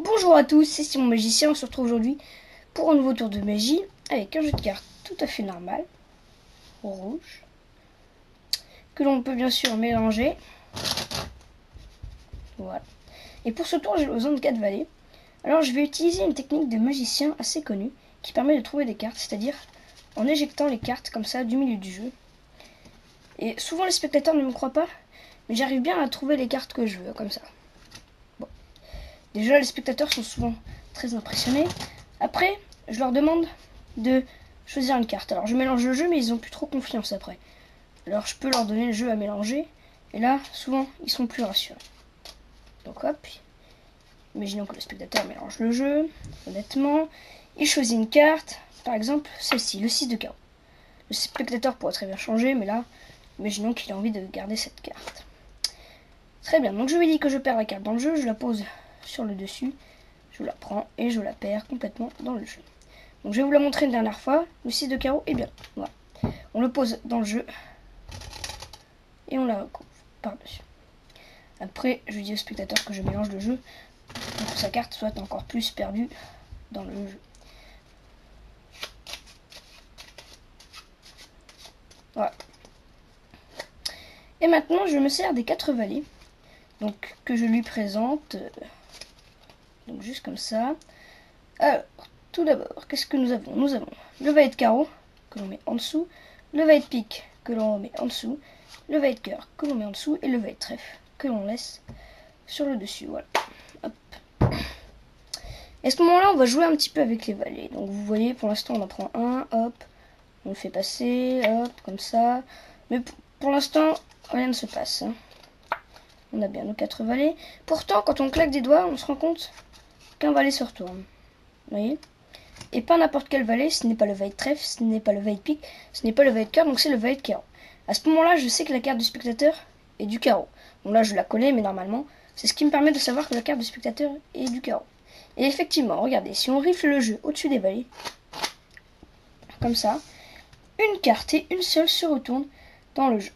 Bonjour à tous, c'est Simon Magicien, on se retrouve aujourd'hui pour un nouveau tour de magie avec un jeu de cartes tout à fait normal, rouge, que l'on peut bien sûr mélanger. Voilà. Et pour ce tour, j'ai besoin de 4 valets. Alors je vais utiliser une technique de magicien assez connue qui permet de trouver des cartes, c'est-à-dire en éjectant les cartes comme ça du milieu du jeu. Et souvent les spectateurs ne me croient pas, mais j'arrive bien à trouver les cartes que je veux, comme ça. Bon. Déjà, les spectateurs sont souvent très impressionnés. Après, je leur demande de choisir une carte. Alors je mélange le jeu, mais ils ont plus trop confiance après. Alors je peux leur donner le jeu à mélanger. Et là, souvent, ils sont plus rassurés. Donc hop. Imaginons que le spectateur mélange le jeu. Honnêtement, il choisit une carte. Par exemple, celle-ci, le 6 de carreau. Le spectateur pourrait très bien changer, mais là, imaginons qu'il a envie de garder cette carte. Très bien, donc je lui dis que je perds la carte dans le jeu. Je la pose sur le dessus. Je la prends et je la perds complètement dans le jeu. Donc je vais vous la montrer une dernière fois. Le 6 de carreau est bien. Voilà. On le pose dans le jeu. Et on la recouvre par-dessus. Après, je dis au spectateur que je mélange le jeu pour que sa carte soit encore plus perdue dans le jeu. Voilà. Et maintenant, je me sers des 4 valets. Donc, que je lui présente. Donc, juste comme ça. Alors, tout d'abord, qu'est-ce que nous avons? Nous avons le valet de carreau, que l'on met en dessous. Le valet de pique, que l'on remet en dessous. Le valet de cœur, que l'on met en dessous. Et le valet de trèfle, que l'on laisse sur le dessus. Voilà. Hop. Et à ce moment-là, on va jouer un petit peu avec les valets. Donc, vous voyez, pour l'instant, on en prend un. Hop. On le fait passer. Hop. Comme ça. Mais pour l'instant, rien ne se passe. On a bien nos 4 valets. Pourtant, quand on claque des doigts, on se rend compte qu'un valet se retourne. Vous voyez? Et pas n'importe quel valet, ce n'est pas le valet de trèfle, ce n'est pas le valet de pique, ce n'est pas le valet de cœur, donc c'est le valet de carreau. À ce moment-là, je sais que la carte du spectateur est du carreau. Bon là, je la connais, mais normalement, c'est ce qui me permet de savoir que la carte du spectateur est du carreau. Et effectivement, regardez, si on rifle le jeu au-dessus des valets, comme ça, une carte et une seule se retourne dans le jeu.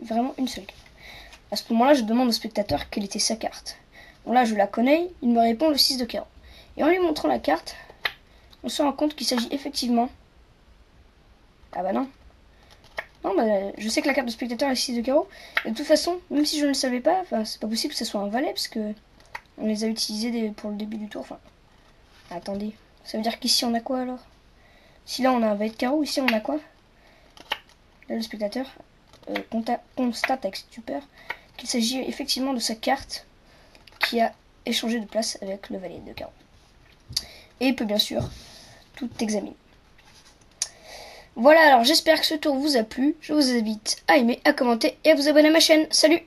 Vraiment une seule carte. À ce moment-là, je demande au spectateur quelle était sa carte. Bon là, je la connais, il me répond le 6 de carreau. Et en lui montrant la carte, on se rend compte qu'il s'agit effectivement... Ah bah non. Non, bah je sais que la carte de spectateur est 6 de carreau. Et de toute façon, même si je ne le savais pas, c'est pas possible que ce soit un valet, parce que on les a utilisés pour le début du tour. Enfin, attendez. Ça veut dire qu'ici on a quoi alors? Si là on a un valet de carreau, ici on a quoi? Là le spectateur constate avec stupeur qu'il s'agit effectivement de sa carte qui a échangé de place avec le valet de carreau. Et il peut bien sûr tout examiner. Voilà, alors j'espère que ce tour vous a plu. Je vous invite à aimer, à commenter et à vous abonner à ma chaîne. Salut!